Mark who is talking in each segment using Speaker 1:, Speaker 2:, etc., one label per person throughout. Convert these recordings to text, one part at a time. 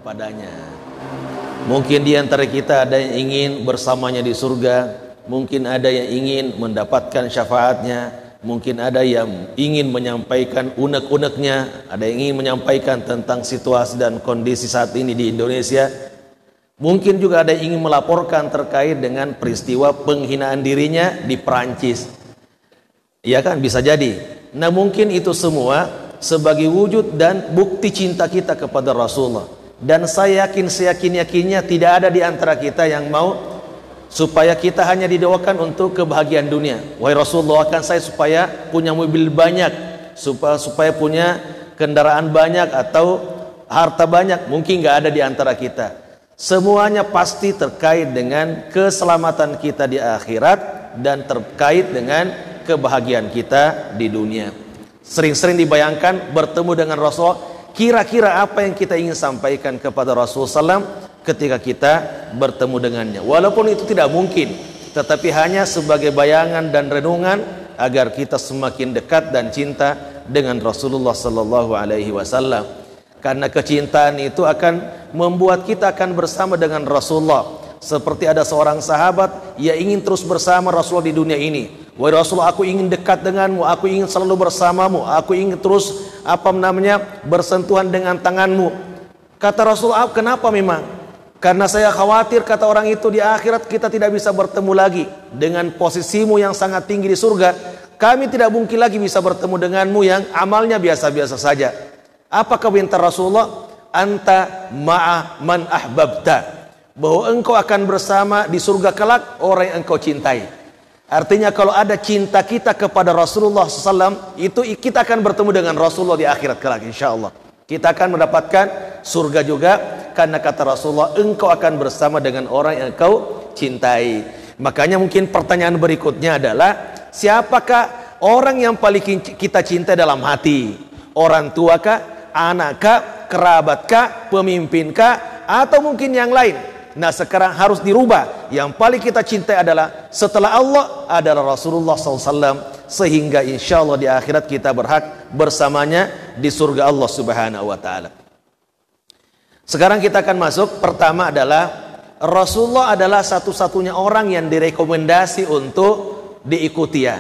Speaker 1: kepadanya. Mungkin di antara kita ada yang ingin bersamanya di surga, mungkin ada yang ingin mendapatkan syafaatnya, mungkin ada yang ingin menyampaikan unek-uneknya, ada yang ingin menyampaikan tentang situasi dan kondisi saat ini di Indonesia. Mungkin juga ada yang ingin melaporkan terkait dengan peristiwa penghinaan dirinya di Perancis. Ya kan, bisa jadi. Nah, mungkin itu semua sebagai wujud dan bukti cinta kita kepada Rasulullah. Dan saya yakin, seyakin-yakinnya tidak ada di antara kita yang mau supaya kita hanya didoakan untuk kebahagiaan dunia. Wahai Rasulullah, doakan saya supaya punya mobil banyak, supaya punya kendaraan banyak atau harta banyak. Mungkin nggak ada di antara kita. Semuanya pasti terkait dengan keselamatan kita di akhirat dan terkait dengan kebahagiaan kita di dunia. Sering-sering dibayangkan bertemu dengan Rasulullah, kira-kira apa yang kita ingin sampaikan kepada Rasulullah SAW ketika kita bertemu dengannya. Walaupun itu tidak mungkin, tetapi hanya sebagai bayangan dan renungan agar kita semakin dekat dan cinta dengan Rasulullah SAW. Karena kecintaan itu akan membuat kita akan bersama dengan Rasulullah. Seperti ada seorang sahabat yang ingin terus bersama Rasulullah di dunia ini. Wahai Rasulullah, aku ingin dekat denganmu, aku ingin selalu bersamamu, aku ingin terus bersentuhan dengan tanganmu. Kata Rasulullah, kenapa memang? Karena saya khawatir, kata orang itu, di akhirat kita tidak bisa bertemu lagi. Dengan posisimu yang sangat tinggi di surga, kami tidak mungkin lagi bisa bertemu denganmu yang amalnya biasa-biasa saja. Apa komentar Rasulullah? Anta ma'a man ahbabta, bahwa engkau akan bersama di surga kelak orang yang engkau cintai. Artinya kalau ada cinta kita kepada Rasulullah SAW, itu kita akan bertemu dengan Rasulullah di akhirat kelak, insya Allah. Kita akan mendapatkan surga juga, karena kata Rasulullah, engkau akan bersama dengan orang yang engkau cintai. Makanya mungkin pertanyaan berikutnya adalah, siapakah orang yang paling kita cintai dalam hati? Orang tua kah? Anak kah? Kerabat kah? Pemimpin kah? Atau mungkin yang lain? Nah, sekarang harus dirubah. Yang paling kita cintai adalah setelah Allah adalah Rasulullah SAW, sehingga insya Allah di akhirat kita berhak bersamanya di surga Allah Subhanahu wa Ta'ala. Sekarang kita akan masuk. Pertama adalah Rasulullah adalah satu-satunya orang yang direkomendasi untuk diikuti ya.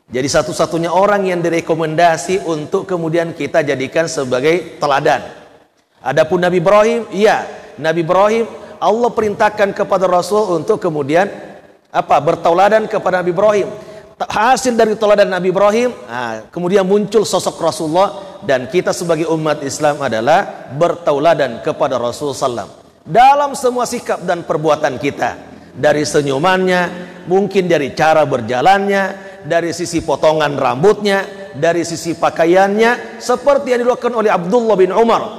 Speaker 1: Jadi satu-satunya orang yang direkomendasi untuk kemudian kita jadikan sebagai teladan. Adapun Nabi Ibrahim, iya, Nabi Ibrahim Allah perintahkan kepada Rasul untuk kemudian bertauladan kepada Nabi Ibrahim. Hasil dari tauladan Nabi Ibrahim, kemudian muncul sosok Rasulullah, dan kita sebagai umat Islam adalah bertauladan kepada Rasul SAW dalam semua sikap dan perbuatan kita. Dari senyumannya, mungkin dari cara berjalannya, dari sisi potongan rambutnya, dari sisi pakaiannya, seperti yang dilakukan oleh Abdullah bin Umar.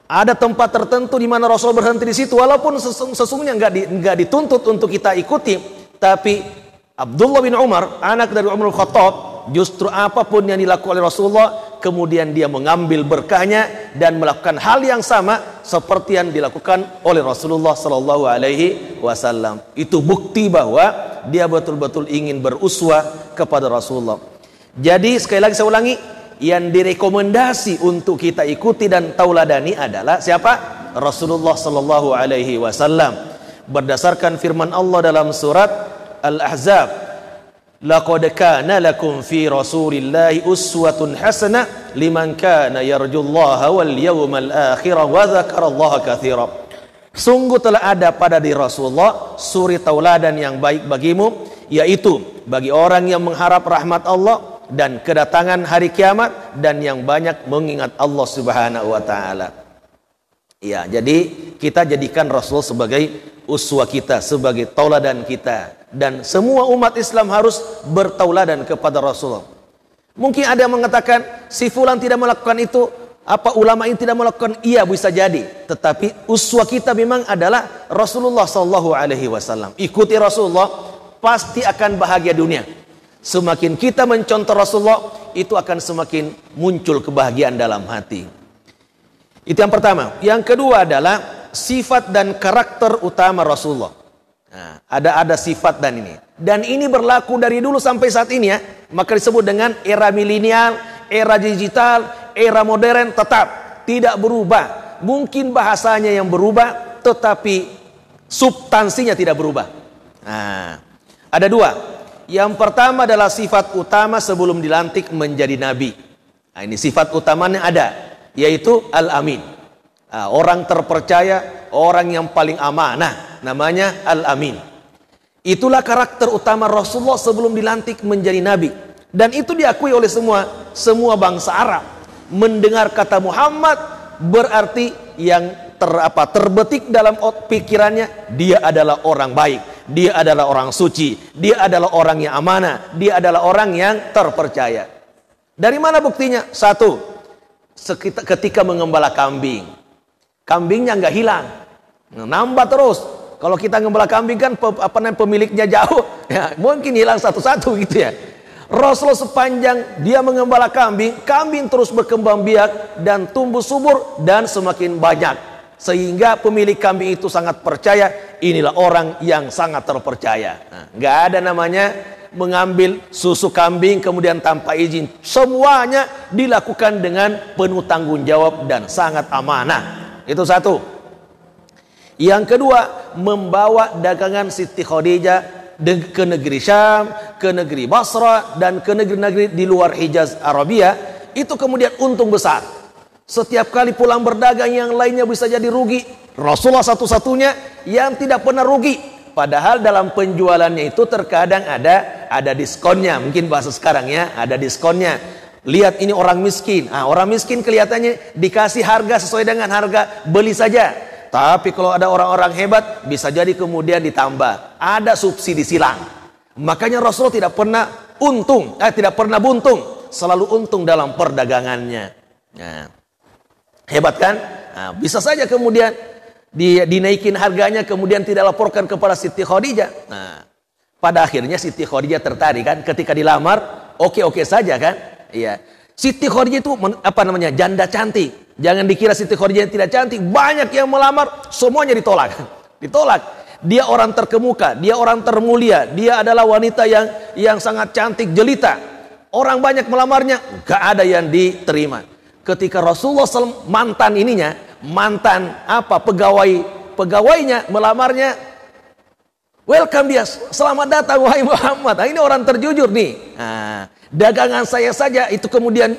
Speaker 1: Ada tempat tertentu di mana Rasul berhenti di situ, walaupun sesungguhnya nggak dituntut untuk kita ikuti, tapi Abdullah bin Umar, anak dari Umar Khattab, justru apapun yang dilakukan oleh Rasulullah, kemudian dia mengambil berkahnya dan melakukan hal yang sama seperti yang dilakukan oleh Rasulullah Sallallahu Alaihi Wasallam. Itu bukti bahwa dia betul-betul ingin beruswah kepada Rasulullah. Jadi sekali lagi saya ulangi, yang direkomendasi untuk kita ikuti dan tauladani adalah siapa? Rasulullah Sallallahu Alaihi Wasallam. Berdasarkan firman Allah dalam surat Al-Ahzab, laqad kana lakum fi Rasulillahi uswatun hasanah liman kana yarjullaha wal yawmal akhir wa dzakarallaha katsira. Sungguh telah ada pada diri Rasulullah suri tauladan yang baik bagimu, yaitu bagi orang yang mengharap rahmat Allah dan kedatangan hari kiamat, dan yang banyak mengingat Allah Subhanahu wa Ta'ala. Ya, jadi kita jadikan Rasul sebagai uswah kita, sebagai tauladan kita, dan semua umat Islam harus bertauladan kepada Rasulullah. Mungkin ada yang mengatakan si fulan tidak melakukan itu, ulama ini tidak melakukan. Iya, bisa jadi, tetapi uswah kita memang adalah Rasulullah Sallallahu Alaihi Wasallam. Ikuti Rasulullah, pasti akan bahagia dunia. Semakin kita mencontoh Rasulullah, itu akan semakin muncul kebahagiaan dalam hati. Itu yang pertama. Yang kedua adalah sifat dan karakter utama Rasulullah. Nah, ada sifat dan ini berlaku dari dulu sampai saat ini ya. Maka disebut dengan era milenial, era digital, era modern, tetap tidak berubah. Mungkin bahasanya yang berubah, tetapi substansinya tidak berubah. Nah, ada dua. Yang pertama adalah sifat utama sebelum dilantik menjadi nabi. Nah, ini sifat utamanya ada, yaitu al-amin. Nah, orang terpercaya, orang yang paling amanah, namanya al-amin. Itulah karakter utama Rasulullah sebelum dilantik menjadi nabi. Dan itu diakui oleh semua bangsa Arab. Mendengar kata Muhammad berarti yang terbetik dalam pikirannya, dia adalah orang baik, dia adalah orang suci, dia adalah orang yang amanah, dia adalah orang yang terpercaya. Dari mana buktinya? Satu, ketika mengembala kambing, kambingnya nggak hilang, nambah terus. Kalau kita ngembala kambing kan pemiliknya jauh, ya, mungkin hilang satu-satu gitu ya. Rasulullah sepanjang dia mengembala kambing, kambing terus berkembang biak dan tumbuh subur dan semakin banyak, sehingga pemilik kambing itu sangat percaya, inilah orang yang sangat terpercaya. Nah, nggak ada namanya mengambil susu kambing kemudian tanpa izin. Semuanya dilakukan dengan penuh tanggung jawab dan sangat amanah. Itu satu. Yang kedua, membawa dagangan Siti Khadijah ke negeri Syam, ke negeri Basra, dan ke negeri-negeri di luar Hijaz Arabia. Itu kemudian untung besar. Setiap kali pulang berdagang, yang lainnya bisa jadi rugi. Rasulullah satu-satunya yang tidak pernah rugi. Padahal dalam penjualannya itu terkadang ada diskonnya. Mungkin bahasa sekarang ya, ada diskonnya. Lihat ini orang miskin. Orang miskin kelihatannya dikasih harga sesuai dengan harga, beli saja. Tapi kalau ada orang-orang hebat, bisa jadi kemudian ditambah. Ada subsidi silang. Makanya Rasulullah tidak pernah buntung. Selalu untung dalam perdagangannya. Nah, hebat kan? Nah, bisa saja kemudian dinaikin harganya, kemudian tidak laporkan kepada Siti Khadijah. Nah, pada akhirnya Siti Khadijah tertarik kan? Ketika dilamar, oke saja kan? Iya. Siti Khadijah itu janda cantik. Jangan dikira Siti Khadijah tidak cantik. Banyak yang melamar, semuanya ditolak. Ditolak. Dia orang terkemuka, dia orang termulia, dia adalah wanita yang sangat cantik jelita. Orang banyak melamarnya, gak ada yang diterima. Ketika Rasulullah SAW pegawainya melamarnya, welcome dia, selamat datang wahai Muhammad. Ini orang terjujur nih. Dagangan saya saja itu kemudian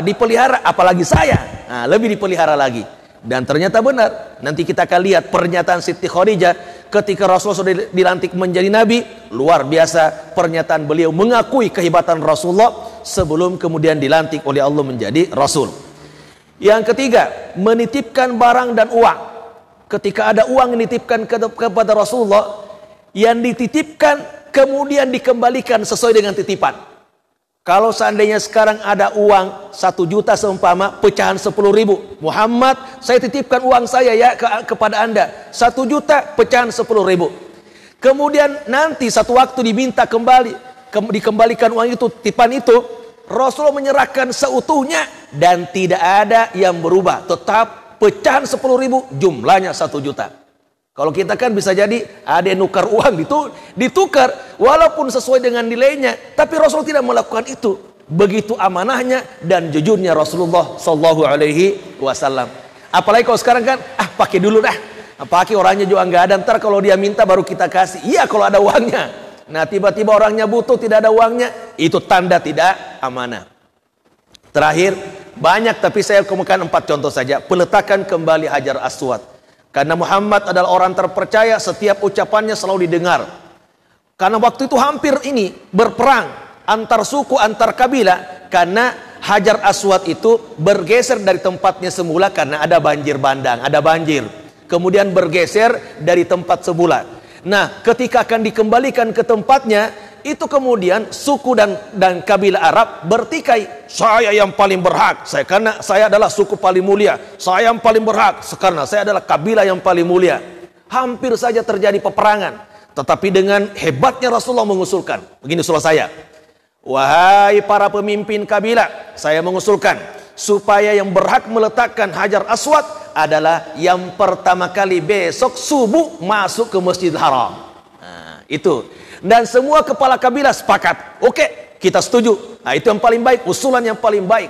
Speaker 1: dipelihara, apalagi saya. Lebih dipelihara lagi. Dan ternyata benar. Nanti kita akan lihat pernyataan Siti Khadijah ketika Rasulullah sudah dilantik menjadi nabi. Luar biasa pernyataan beliau mengakui kehebatan Rasulullah sebelum kemudian dilantik oleh Allah menjadi Rasul. Yang ketiga, menitipkan barang dan uang. Ketika ada uang dititipkan kepada Rasulullah, yang dititipkan kemudian dikembalikan sesuai dengan titipan. Kalau seandainya sekarang ada uang 1 juta seumpama pecahan 10.000, Muhammad, saya titipkan uang saya ya kepada Anda 1 juta pecahan 10.000. Kemudian nanti satu waktu diminta dikembalikan uang itu, titipan itu, Rasulullah menyerahkan seutuhnya dan tidak ada yang berubah, tetap pecahan 10.000 jumlahnya 1 juta. Kalau kita kan bisa jadi ada yang nukar uang ditukar walaupun sesuai dengan nilainya, tapi Rasulullah tidak melakukan itu. Begitu amanahnya dan jujurnya Rasulullah Shallallahu Alaihi Wasallam. Apalagi kalau sekarang kan pakai dulu dah, pakai orangnya juga nggak ada, ntar kalau dia minta baru kita kasih. Iya kalau ada uangnya. Nah tiba-tiba orangnya butuh tidak ada uangnya, itu tanda tidak amanah. Terakhir banyak tapi saya kemukakan 4 contoh saja. Peletakan kembali Hajar Aswad. Karena Muhammad adalah orang terpercaya, setiap ucapannya selalu didengar. Karena waktu itu hampir berperang antar suku, antar kabilah. Karena Hajar Aswad itu bergeser dari tempatnya semula karena ada banjir bandang, ada banjir. Kemudian bergeser dari tempat semula. Nah, ketika akan dikembalikan ke tempatnya, itu kemudian suku dan kabilah Arab bertikai, saya yang paling berhak, karena saya adalah suku paling mulia, saya yang paling berhak karena saya adalah kabilah yang paling mulia. Hampir saja terjadi peperangan, tetapi dengan hebatnya Rasulullah mengusulkan, begini usul saya, wahai para pemimpin kabilah, saya mengusulkan supaya yang berhak meletakkan Hajar Aswad adalah yang pertama kali besok subuh masuk ke Masjidil Haram. Nah, itu. Dan semua kepala kabilah sepakat. Oke, kita setuju. Nah, itu yang paling baik, usulan yang paling baik.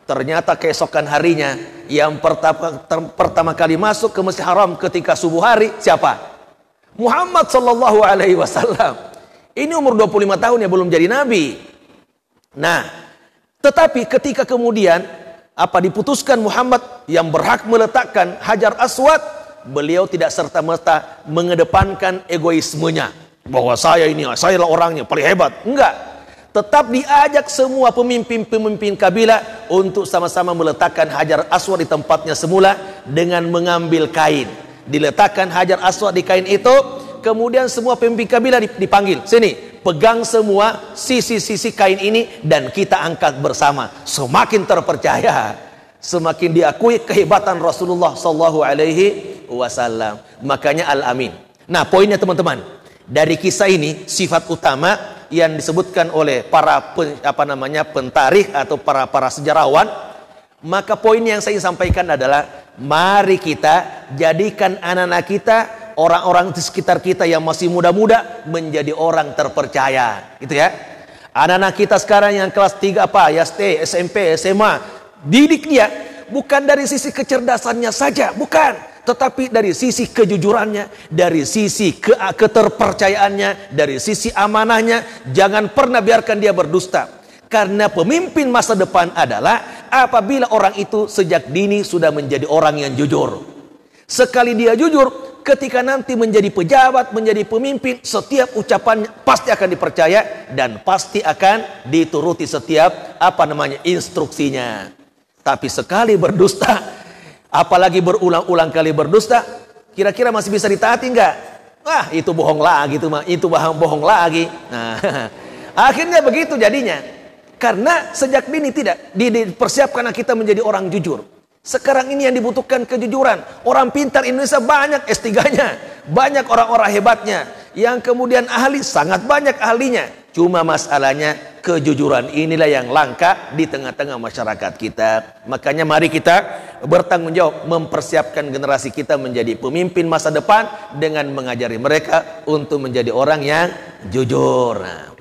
Speaker 1: Ternyata keesokan harinya yang pertama kali masuk ke Masjid Haram ketika subuh hari siapa? Muhammad sallallahu alaihi wasallam. Ini umur 25 tahun ya, belum jadi nabi. Nah, tetapi ketika kemudian diputuskan Muhammad yang berhak meletakkan Hajar Aswad, beliau tidak serta-merta mengedepankan egoismenya bahwa saya lah orangnya paling hebat. Enggak. Tetap diajak semua pemimpin-pemimpin kabilah untuk sama-sama meletakkan Hajar Aswad di tempatnya semula dengan mengambil kain. Diletakkan Hajar Aswad di kain itu, kemudian semua pemimpin kabilah dipanggil. Sini, pegang semua sisi-sisi kain ini dan kita angkat bersama. Semakin terpercaya, semakin diakui kehebatan Rasulullah sallallahu alaihi wasallam. Makanya Al-Amin. Nah, poinnya teman-teman, dari kisah ini sifat utama yang disebutkan oleh para pentarikh atau para sejarawan, maka poin yang saya sampaikan adalah mari kita jadikan anak-anak kita, orang-orang di sekitar kita yang masih muda-muda menjadi orang terpercaya, gitu ya. Anak-anak kita sekarang yang kelas 3 SD, SMP, SMA, didik dia bukan dari sisi kecerdasannya saja, bukan, tetapi dari sisi kejujurannya, dari sisi keterpercayaannya, dari sisi amanahnya. Jangan pernah biarkan dia berdusta. Karena pemimpin masa depan adalah apabila orang itu sejak dini sudah menjadi orang yang jujur. Sekali dia jujur, ketika nanti menjadi pejabat, menjadi pemimpin, setiap ucapannya pasti akan dipercaya dan pasti akan dituruti setiap instruksinya. Tapi sekali berdusta, apalagi berulang-ulang kali berdusta, kira-kira masih bisa ditaati enggak? Wah, itu bohong lagi, itu bohong lagi. Nah, akhirnya begitu jadinya. Karena sejak dini tidak dipersiapkan kita menjadi orang jujur. Sekarang ini yang dibutuhkan kejujuran. Orang pintar Indonesia banyak S3-nya, banyak orang-orang hebatnya, yang kemudian ahli sangat banyak ahlinya. Cuma masalahnya kejujuran inilah yang langka di tengah-tengah masyarakat kita. Makanya mari kita bertanggung jawab mempersiapkan generasi kita menjadi pemimpin masa depan dengan mengajari mereka untuk menjadi orang yang jujur. Nah,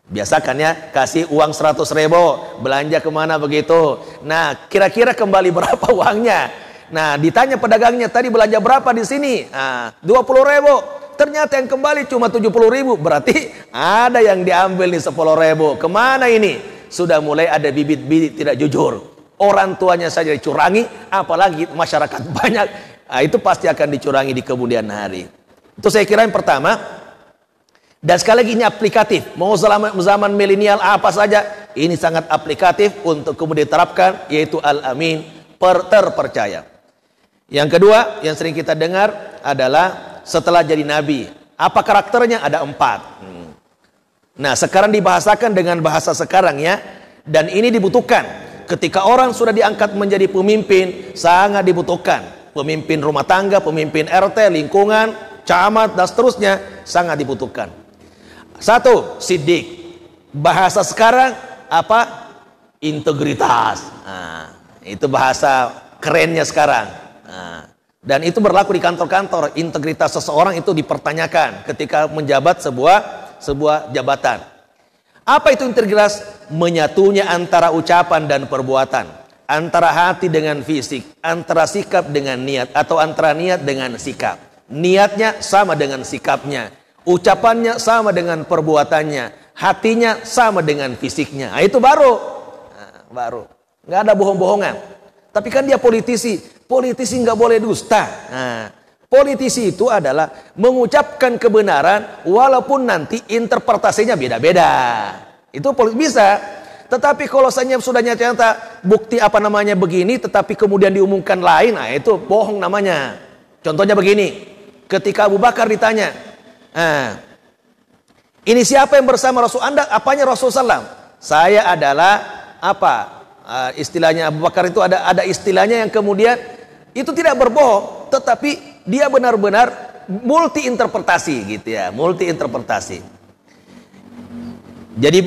Speaker 1: biasakan ya, kasih uang 100.000, belanja kemana begitu. Nah, kira-kira kembali berapa uangnya? Nah, ditanya pedagangnya, tadi belanja berapa di sini? Nah, 20.000. Ternyata yang kembali cuma 70.000. Berarti ada yang diambil nih 10.000. Kemana ini? Sudah mulai ada bibit-bibit tidak jujur. Orang tuanya saja dicurangi, apalagi masyarakat banyak. Nah, itu pasti akan dicurangi di kemudian hari. Itu saya kira yang pertama. Dan sekali lagi ini aplikatif. Mau zaman milenial apa saja, ini sangat aplikatif untuk kemudian diterapkan, yaitu Al-Amin, terpercaya. Yang kedua yang sering kita dengar adalah setelah jadi nabi, apa karakternya? Ada 4. Nah, sekarang dibahasakan dengan bahasa sekarang ya. Dan ini dibutuhkan. Ketika orang sudah diangkat menjadi pemimpin, sangat dibutuhkan. Pemimpin rumah tangga, pemimpin RT, lingkungan, camat, dan seterusnya, sangat dibutuhkan. 1, siddiq. Bahasa sekarang apa? Integritas. Nah, itu bahasa kerennya sekarang. Nah, dan itu berlaku di kantor-kantor. Integritas seseorang itu dipertanyakan ketika menjabat sebuah jabatan. Apa itu integritas? Menyatunya antara ucapan dan perbuatan, antara hati dengan fisik, antara sikap dengan niat, atau antara niat dengan sikap. Niatnya sama dengan sikapnya, ucapannya sama dengan perbuatannya, hatinya sama dengan fisiknya. Nah, itu baru. Nggak ada bohong-bohongan. Tapi kan dia politisi nggak boleh dusta. Nah, politisi itu adalah mengucapkan kebenaran walaupun nanti interpretasinya beda-beda. Itu bisa. Tetapi kalau sudah nyata bukti begini, tetapi kemudian diumumkan lain, nah itu bohong namanya. Contohnya begini, ketika Abu Bakar ditanya, ini siapa yang bersama Rasul Anda? Apanya Rasul SAW? Saya adalah istilahnya Abu Bakar itu ada istilahnya yang kemudian itu tidak berbohong, tetapi dia benar-benar multi interpretasi gitu ya, multi interpretasi. Jadi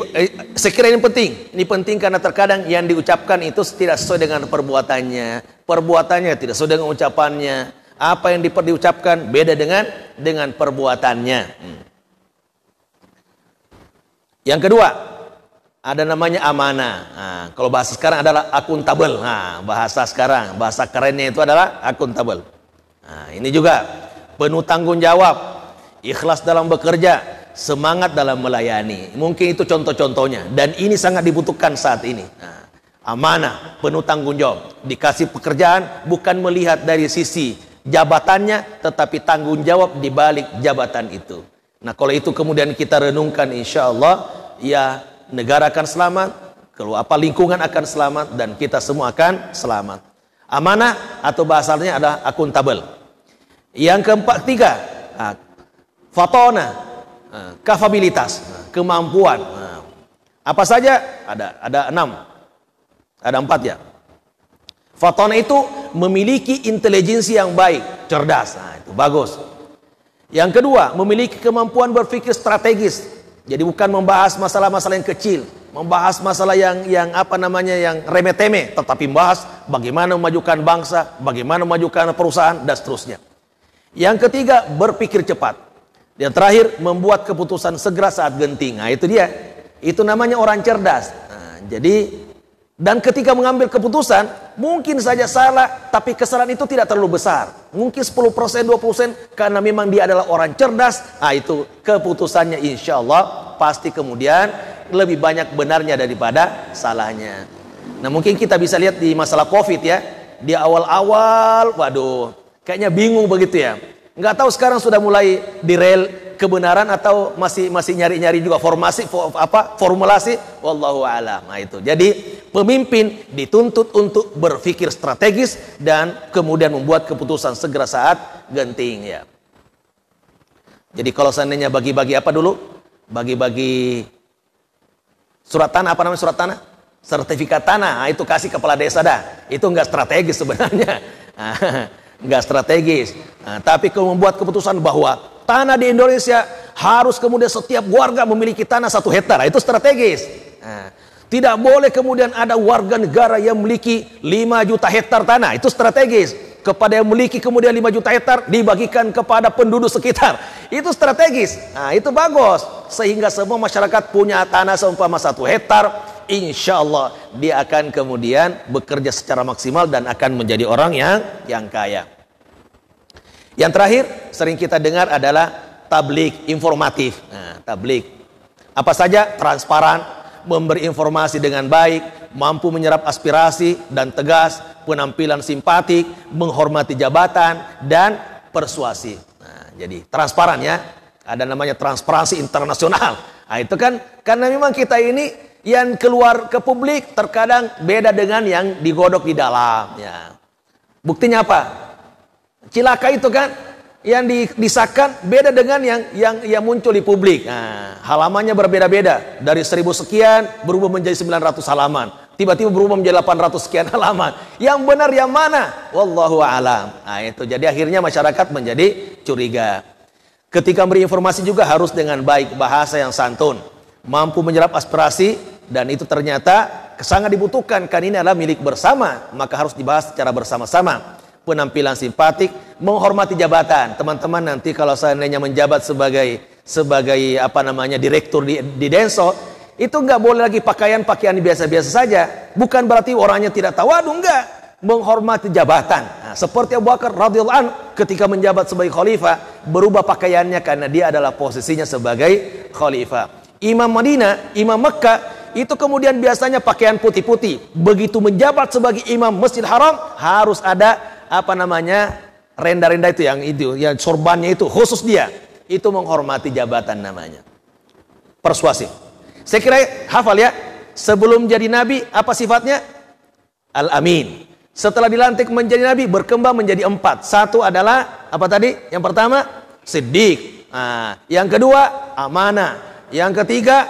Speaker 1: saya kira ini penting karena terkadang yang diucapkan itu tidak sesuai dengan perbuatannya tidak sesuai dengan ucapannya, apa yang diucapkan beda dengan perbuatannya. Yang kedua, ada namanya amanah. Nah, kalau bahasa sekarang adalah akuntabel. Nah, bahasa sekarang, bahasa kerennya itu adalah akuntabel. Nah, ini juga penuh tanggung jawab, ikhlas dalam bekerja, semangat dalam melayani. Mungkin itu contoh-contohnya, dan ini sangat dibutuhkan saat ini. Nah, amanah, penuh tanggung jawab, dikasih pekerjaan bukan melihat dari sisi jabatannya, tetapi tanggung jawab di balik jabatan itu. Nah, kalau itu kemudian kita renungkan, insya Allah ya negara akan selamat, kalau lingkungan akan selamat, dan kita semua akan selamat. Amanah atau bahasanya adalah akuntabel. Yang keempat, tiga, fatona, kapabilitas, kemampuan. Apa saja? Ada 6, ada 4 ya. Fatona itu memiliki intelijensi yang baik, cerdas. Nah, itu bagus. Yang kedua, memiliki kemampuan berpikir strategis. Jadi bukan membahas masalah-masalah yang kecil, membahas masalah yang remeh-temeh, tetapi membahas bagaimana memajukan bangsa, bagaimana memajukan perusahaan, dan seterusnya. Yang ketiga, berpikir cepat. Yang terakhir, membuat keputusan segera saat genting. Nah, itu dia. Itu namanya orang cerdas. Nah, dan ketika mengambil keputusan, mungkin saja salah, tapi kesalahan itu tidak terlalu besar. Mungkin 10%, 20%, karena memang dia adalah orang cerdas. Nah, itu keputusannya insya Allah pasti kemudian lebih banyak benarnya daripada salahnya. Nah, mungkin kita bisa lihat di masalah COVID ya. Di awal-awal, waduh, kayaknya bingung begitu ya. Nggak tahu sekarang sudah mulai direl kebenaran atau masih nyari-nyari juga formulasi, wallahu a'lam. Nah, itu. Jadi pemimpin dituntut untuk berpikir strategis dan kemudian membuat keputusan segera saat genting ya. Jadi kalau seandainya bagi-bagi apa dulu? Bagi-bagi surat tanah, apa namanya surat tanah? Sertifikat tanah. Nah, itu kasih kepala desa dah. Itu enggak strategis sebenarnya. Enggak strategis. Nah, tapi kalau membuat keputusan bahwa tanah di Indonesia harus kemudian setiap warga memiliki tanah 1 hektar, itu strategis. Nah, tidak boleh kemudian ada warga negara yang memiliki 5 juta hektar tanah, itu strategis. Kepada yang memiliki kemudian 5 juta hektar dibagikan kepada penduduk sekitar, itu strategis. Nah, itu bagus, sehingga semua masyarakat punya tanah seumpama 1 hektar. Insya Allah dia akan kemudian bekerja secara maksimal dan akan menjadi orang yang kaya. Yang terakhir sering kita dengar adalah tablik informatif. Nah, tablik apa saja? Transparan, memberi informasi dengan baik, mampu menyerap aspirasi dan tegas, penampilan simpatik, menghormati jabatan, dan persuasi. Nah, jadi transparan ya. Ada namanya transparansi internasional. Nah, itu kan karena memang kita ini yang keluar ke publik terkadang beda dengan yang digodok di dalam ya. Buktinya apa? Cilaka itu kan yang disahkan beda dengan yang muncul di publik. Nah, halamannya berbeda-beda, dari 1000 sekian berubah menjadi 900 halaman, tiba-tiba berubah menjadi 800 sekian halaman. Yang benar yang mana? Wallahu a'lam. Nah, itu jadi akhirnya masyarakat menjadi curiga. Ketika beri informasi juga harus dengan baik, bahasa yang santun, mampu menyerap aspirasi, dan itu ternyata sangat dibutuhkan karena ini adalah milik bersama, maka harus dibahas secara bersama-sama. Penampilan simpatik, menghormati jabatan. Teman-teman nanti kalau seandainya menjabat sebagai direktur di Denso, itu nggak boleh lagi pakaian biasa-biasa saja. Bukan berarti orangnya tidak tawadu, enggak. Menghormati jabatan. Nah, seperti Abu Bakar radhiyallahu anhu ketika menjabat sebagai khalifah, berubah pakaiannya karena dia adalah posisinya sebagai khalifah. Imam Madinah, Imam Mekah, itu kemudian biasanya pakaian putih-putih. Begitu menjabat sebagai imam Masjid Haram, harus ada renda-renda itu yang sorbannya itu khusus dia. Itu menghormati jabatan namanya. Persuasif. Saya kira hafal ya. Sebelum jadi nabi apa sifatnya? Al-Amin. Setelah dilantik menjadi nabi berkembang menjadi 4. Satu adalah apa tadi? Yang pertama Siddiq. Nah, yang kedua amanah. Yang ketiga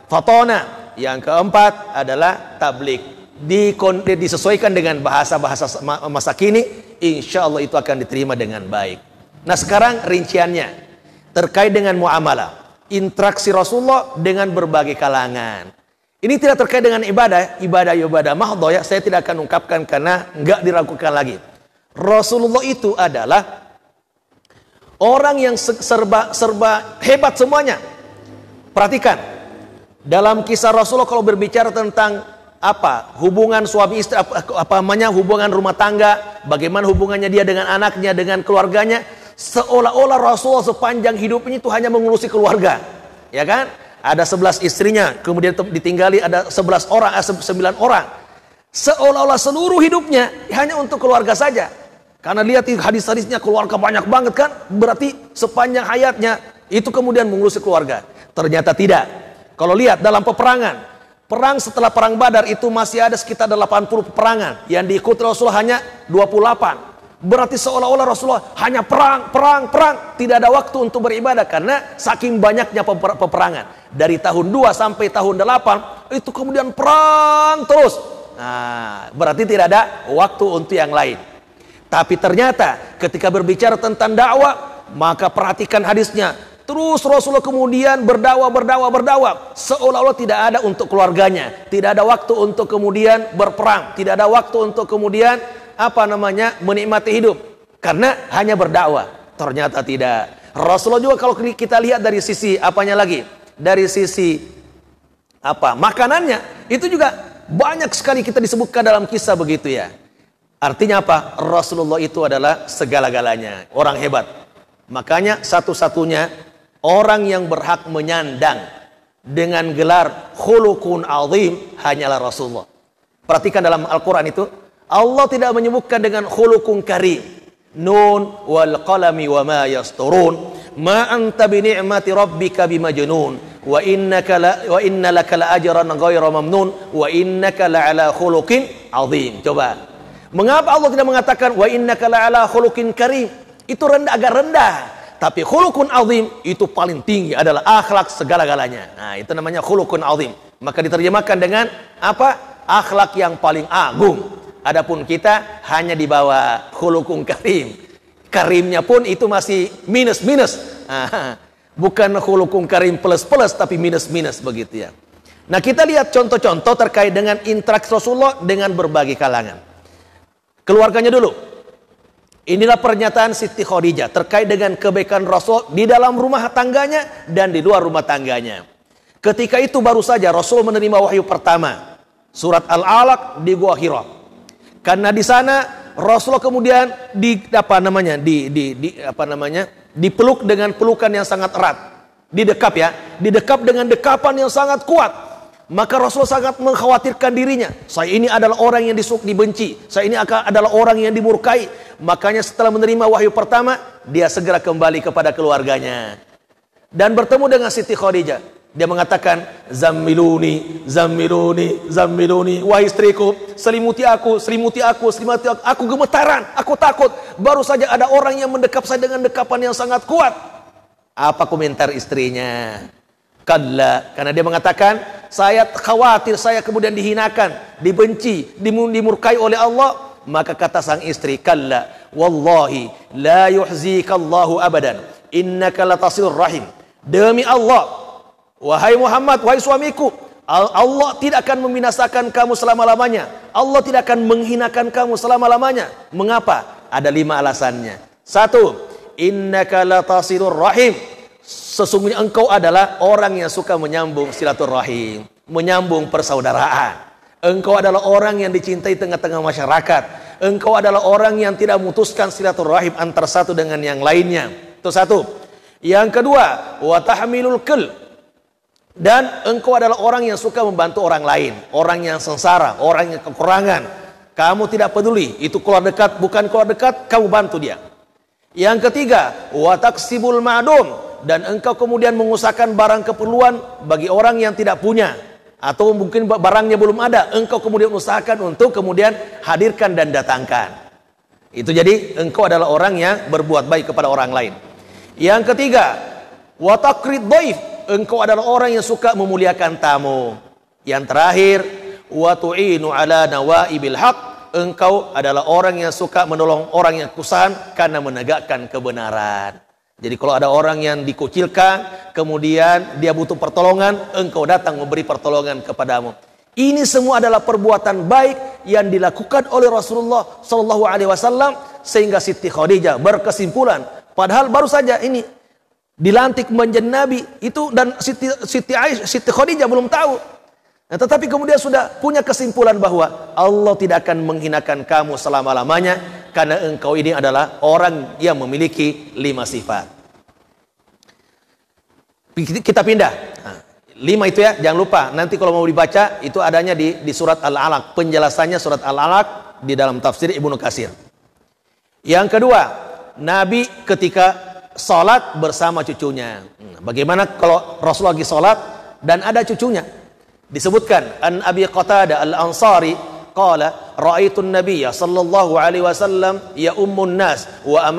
Speaker 1: fatona. Yang keempat adalah tablik. Disesuaikan dengan bahasa-bahasa masa kini, insya Allah itu akan diterima dengan baik. Nah, sekarang rinciannya terkait dengan muamalah, interaksi Rasulullah dengan berbagai kalangan. Ini tidak terkait dengan ibadah mahdhah ya. Saya tidak akan ungkapkan karena enggak diragukan lagi. Rasulullah itu adalah orang yang serba hebat semuanya. Perhatikan, Dalam kisah Rasulullah kalau berbicara tentang hubungan suami istri, hubungan rumah tangga, bagaimana hubungannya dia dengan anaknya, dengan keluarganya, seolah-olah Rasulullah sepanjang hidupnya itu hanya mengurusi keluarga, ya kan? Ada 11 istrinya, kemudian ditinggali ada 11 orang, 9 orang. Seolah-olah seluruh hidupnya hanya untuk keluarga saja. Karena lihat hadis-hadisnya, keluarga banyak banget kan? Berarti sepanjang hayatnya itu kemudian mengurusi keluarga. Ternyata tidak. Kalau lihat dalam peperangan, perang setelah perang Badar itu masih ada sekitar 80 peperangan. Yang diikuti Rasulullah hanya 28. Berarti seolah-olah Rasulullah hanya perang. Tidak ada waktu untuk beribadah karena saking banyaknya peperangan. Dari tahun 2 sampai tahun 8 itu kemudian perang terus. Nah, berarti tidak ada waktu untuk yang lain. Tapi ternyata ketika berbicara tentang dakwah, maka perhatikan hadisnya. Terus Rasulullah kemudian berdakwah. Seolah-olah tidak ada untuk keluarganya. Tidak ada waktu untuk kemudian berperang. Tidak ada waktu untuk kemudian menikmati hidup. Karena hanya berdakwah. Ternyata tidak. Rasulullah juga kalau kita lihat dari sisi dari sisi makanannya, itu juga banyak sekali kita disebutkan dalam kisah begitu ya. Artinya apa? Rasulullah itu adalah segala-galanya, orang hebat. Makanya satu-satunya orang yang berhak menyandang dengan gelar khuluqun azim hanyalah Rasulullah. Perhatikan dalam Al-Quran itu, Allah tidak menyebutkan dengan khuluqun karim. Nun wal qalami wa ma yasturun, ma anta bi ni'mati rabbika bimajnun, wa inna laka la ajran ghayra mamnun, wa innaka la ala khuluqin azim. Coba, mengapa Allah tidak mengatakan wa innaka la ala khuluqin karim? Itu agak rendah. Tapi khuluqun azim itu paling tinggi, adalah akhlak segala-galanya. Nah, itu namanya khuluqun azim. Maka diterjemahkan dengan akhlak yang paling agung. Adapun kita hanya di bawah khuluqun karim. Karimnya pun itu masih minus-minus. Bukan khuluqun karim plus-plus, tapi minus-minus begitu ya. Nah, kita lihat contoh-contoh terkait dengan interaksi Rasulullah dengan berbagai kalangan. Keluarganya dulu. Inilah pernyataan Siti Khadijah terkait dengan kebaikan Rasul di dalam rumah tangganya dan di luar rumah tangganya. Ketika itu baru saja Rasul menerima wahyu pertama, surat Al-Alaq di Gua Hira. Karena di sana Rasulullah kemudian dipeluk dengan pelukan yang sangat erat, didekap dengan dekapan yang sangat kuat. Maka Rasul sangat mengkhawatirkan dirinya. Saya ini adalah orang yang dibenci. Saya ini adalah orang yang dimurkai. Makanya setelah menerima wahyu pertama, dia segera kembali kepada keluarganya. Dan bertemu dengan Siti Khadijah. Dia mengatakan, Zammiluni. Wahai istriku, selimuti aku. Aku gemetaran, aku takut. Baru saja ada orang yang mendekap saya dengan dekapan yang sangat kuat. Apa komentar istrinya? Kalla, karena dia mengatakan, saya khawatir saya kemudian dihinakan, dibenci, dimurkai oleh Allah. Maka kata sang istri, kalla, wallahi la yuhzikallahu abadan, innaka latasilur rahim. Demi Allah, wahai Muhammad, wahai suamiku, Allah tidak akan membinasakan kamu selama-lamanya. Allah tidak akan menghinakan kamu selama-lamanya. Mengapa? Ada 5 alasannya. 1, innaka latasilur rahim. Sesungguhnya engkau adalah orang yang suka menyambung silaturahim, menyambung persaudaraan. Engkau adalah orang yang dicintai tengah-tengah masyarakat. Engkau adalah orang yang tidak memutuskan silaturahim antara satu dengan yang lainnya. Itu 1. Yang kedua, wa tahmilul kal. Dan engkau adalah orang yang suka membantu orang lain, orang yang sengsara, orang yang kekurangan. Kamu tidak peduli itu keluar dekat, bukan keluar dekat, kamu bantu dia. Yang ketiga, wa taksibul ma'dum. Dan engkau kemudian mengusahakan barang keperluan bagi orang yang tidak punya, atau mungkin barangnya belum ada, engkau kemudian usahakan untuk kemudian hadirkan dan datangkan. Itu jadi engkau adalah orang yang berbuat baik kepada orang lain. Yang ketiga, wa taqrid dhaif. Engkau adalah orang yang suka memuliakan tamu. Yang terakhir, wa tu'inu ala nawaibil haq. Engkau adalah orang yang suka menolong orang yang kesusahan karena menegakkan kebenaran. Jadi kalau ada orang yang dikucilkan, kemudian dia butuh pertolongan, engkau datang memberi pertolongan kepadamu. Ini semua adalah perbuatan baik yang dilakukan oleh Rasulullah SAW, sehingga Siti Khadijah berkesimpulan, padahal baru saja ini dilantik menjadi nabi itu, dan Siti Khadijah belum tahu. Nah, tetapi kemudian sudah punya kesimpulan bahwa Allah tidak akan menghinakan kamu selama-lamanya karena engkau ini adalah orang yang memiliki 5 sifat. Kita pindah. Nah, 5 itu ya, jangan lupa. Nanti kalau mau dibaca itu adanya di surat Al-Alaq. Penjelasannya surat Al-Alaq di dalam tafsir Ibnu Katsir. Yang kedua, Nabi ketika salat bersama cucunya. Bagaimana kalau Rasulullah lagi salat dan ada cucunya? Disebutkan an Abi Qatadah Al-Ansari qala ra'aitu an-nabiyya sallallahu alaihi wasallam ya ummun nas wa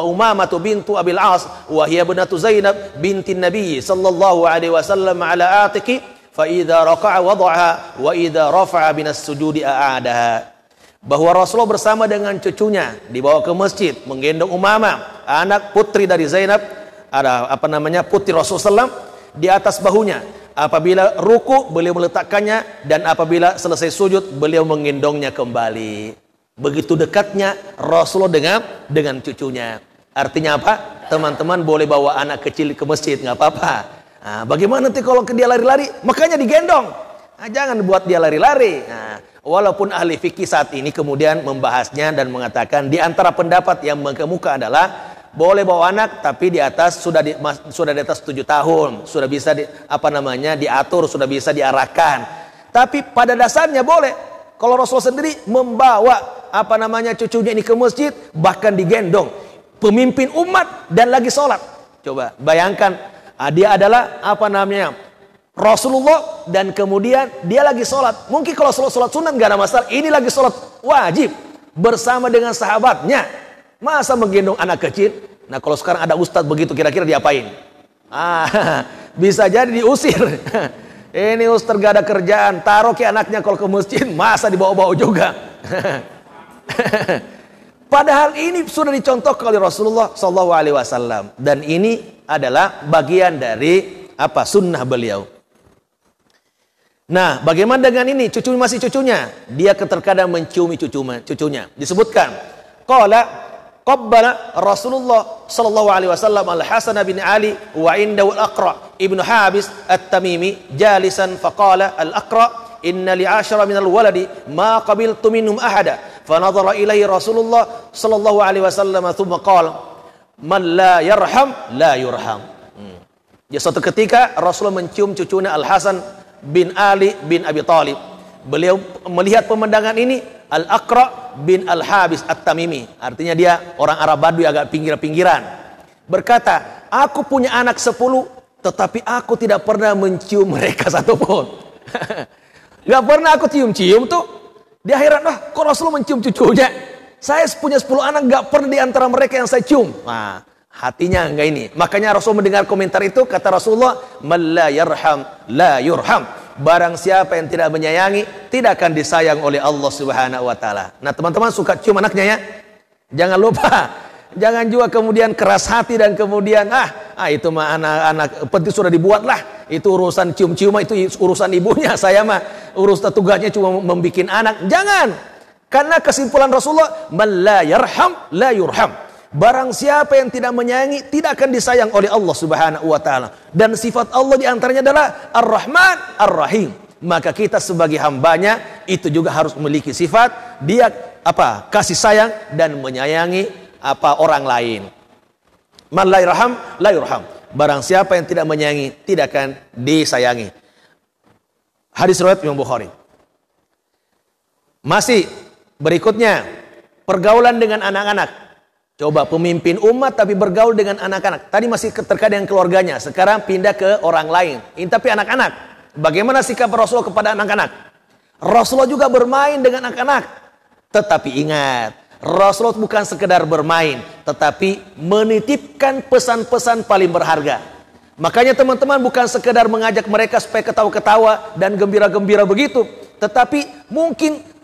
Speaker 1: Umamah bintu Abil As wa hiya ibnatu Zainab binti Nabi sallallahu alaihi wasallam ala atiqi fa idza raka'a wada'aha wa idza rafa'a binas sujudi a'adaha. Bahwa Rasulullah bersama dengan cucunya dibawa ke masjid, menggendong Umamah, anak putri dari Zainab, ada putri Rasulullah SAW, di atas bahunya. Apabila ruku beliau meletakkannya, dan apabila selesai sujud beliau menggendongnya kembali. Begitu dekatnya Rasulullah dengan cucunya. Artinya apa? Teman-teman boleh bawa anak kecil ke masjid, nggak apa-apa. Nah, bagaimana nanti kalau dia lari-lari? Makanya digendong. Nah, jangan buat dia lari-lari. Nah, walaupun ahli fikih saat ini kemudian membahasnya dan mengatakan di antara pendapat yang mengemuka adalah boleh bawa anak tapi di atas sudah di atas 7 tahun, sudah bisa diatur, sudah bisa diarahkan. Tapi pada dasarnya boleh. Kalau Rasulullah sendiri membawa cucunya ini ke masjid, bahkan digendong, pemimpin umat dan lagi sholat. Coba bayangkan, dia adalah Rasulullah dan kemudian dia lagi sholat. Mungkin kalau sholat sunat nggak ada masalah, ini lagi sholat wajib bersama dengan sahabatnya. Masa menggendong anak kecil? Nah, kalau sekarang ada ustadz begitu, kira-kira diapain? Bisa jadi diusir. Ini ustadz gak ada kerjaan, taruh ke anaknya kalau ke masjid, masa dibawa-bawa juga. Padahal ini sudah dicontohkan oleh Rasulullah SAW, dan ini adalah bagian dari sunnah beliau. Nah, bagaimana dengan ini? Masih cucunya, dia terkadang menciumi cucunya. Disebutkan, qala qabbala Rasulullah sallallahu alaihi wasallam Al-Hasan bin Ali wa indahu Al-Aqra ibnu Habis At-Tamimi jalisan faqala Al-Aqra inna li'ashara min al-waladi ma qabiltu minhum ahada fanadhara ilayhi Rasulullah sallallahu alaihi wasallam thumma qala man la yarham la yurham. Ya, suatu ketika Rasulullah mencium cucunya Al-Hasan bin Ali bin Abi Thalib. Beliau melihat pemandangan ini, Al-Aqra bin Al-Habis At-Tamimi, artinya dia orang Arab Badui agak pinggir-pinggiran, berkata, aku punya anak 10, tetapi aku tidak pernah mencium mereka satupun. Gak pernah aku cium-cium tuh. Dia heran, kok Rasulullah mencium cucunya? Saya punya 10 anak, gak pernah di antara mereka yang saya cium. Nah, hatinya enggak ini. Makanya Rasul mendengar komentar itu, kata Rasulullah, man la yarham la yurham. Barang siapa yang tidak menyayangi, tidak akan disayang oleh Allah Subhanahu wa taala. Nah, teman-teman suka cium anaknya ya. Jangan lupa. Jangan juga kemudian keras hati dan kemudian itu mah anak-anak penting sudah dibuat lah. Itu urusan cium-cium itu urusan ibunya. Saya mah urusan tugasnya cuma membikin anak. Jangan. Karena kesimpulan Rasulullah, man la yarham la yurham. Barang siapa yang tidak menyayangi, tidak akan disayang oleh Allah Subhanahu wa taala. Dan sifat Allah diantaranya adalah Ar-Rahman Ar-Rahim. Maka kita sebagai hambanya itu juga harus memiliki sifat dia kasih sayang dan menyayangi orang lain. Man la yarham la yurham. Barang siapa yang tidak menyayangi, tidak akan disayangi. Hadis riwayat Imam Bukhari. Masih berikutnya, pergaulan dengan anak-anak. Coba pemimpin umat tapi bergaul dengan anak-anak. Tadi masih terkait dengan keluarganya, sekarang pindah ke orang lain. Ini tapi anak-anak. Bagaimana sikap Rasulullah kepada anak-anak? Rasulullah juga bermain dengan anak-anak. Tetapi ingat, Rasulullah bukan sekedar bermain, tetapi menitipkan pesan-pesan paling berharga. Makanya teman-teman bukan sekedar mengajak mereka supaya ketawa-ketawa dan gembira-gembira begitu, tetapi mungkin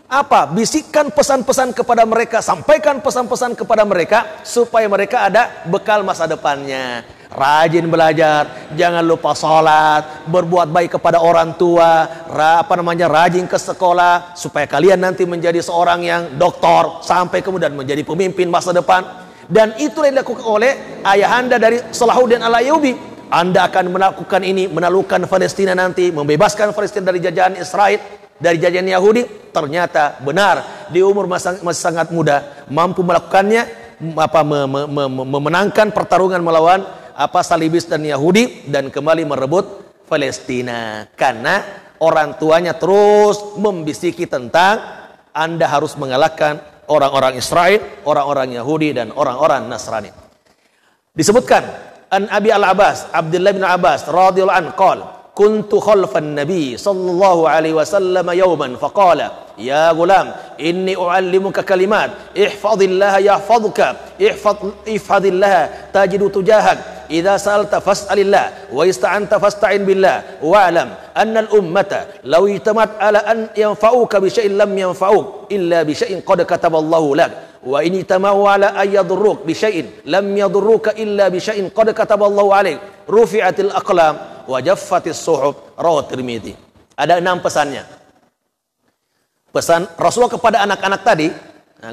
Speaker 1: bisikkan pesan-pesan kepada mereka, sampaikan pesan-pesan kepada mereka supaya mereka ada bekal masa depannya. Rajin belajar, jangan lupa sholat, berbuat baik kepada orang tua, rajin ke sekolah supaya kalian nanti menjadi seorang yang doktor sampai kemudian menjadi pemimpin masa depan. Dan itulah yang dilakukan oleh ayahanda dari Salahuddin Al-Ayyubi. Anda akan melakukan ini, menaklukkan Palestina nanti, membebaskan Palestina dari jajahan Israel, dari jajahan Yahudi. Ternyata benar, di umur masih sangat muda mampu melakukannya, memenangkan pertarungan melawan salibis dan Yahudi, dan kembali merebut Palestina. Karena orang tuanya terus membisiki tentang Anda harus mengalahkan orang-orang Israel, orang-orang Yahudi, dan orang-orang Nasrani. Disebutkan an Abi Al-Abbas, Abdullah bin Abbas radhiyallahu anhu qala kuntu khalfan nabi sallallahu alaihi wasallam yawman faqala ya gulam inni uallimuka kalimat ihfazillaha yahfazuka ihfazillaha tajidu tujahak idza sa'alta fas'alillah wa ista'anta fasta'in billah wa'lam anna al-ummata law ijtamat ala an yanfa'uka bi syai'in lam yanfa'uk illa bi syai'in qad kataballahu lak wa in ijtama'u ala an yadurruk bi syai'in lam yadurruka illa bi syai'in qad kataballahu alaik rufi'atil aqlam wa jaffatis suhuf rawahu Tirmidzi. Ada 6 pesannya. Pesan Rasulullah kepada anak-anak tadi,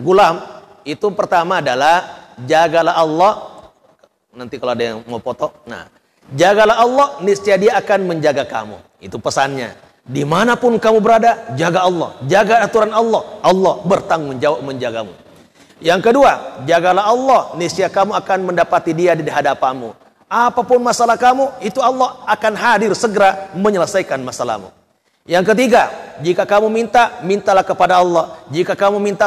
Speaker 1: gulam, itu pertama adalah jagalah Allah. Nanti kalau ada yang mau foto, jagalah Allah, niscaya Dia akan menjaga kamu. Itu pesannya. Dimanapun kamu berada, jaga Allah, jaga aturan Allah. Allah bertanggung jawab menjagamu. Yang kedua, jagalah Allah, niscaya kamu akan mendapati Dia di hadapanmu. Apapun masalah kamu, itu Allah akan hadir segera menyelesaikan masalahmu. Yang ketiga, jika kamu mintalah kepada Allah. Jika kamu minta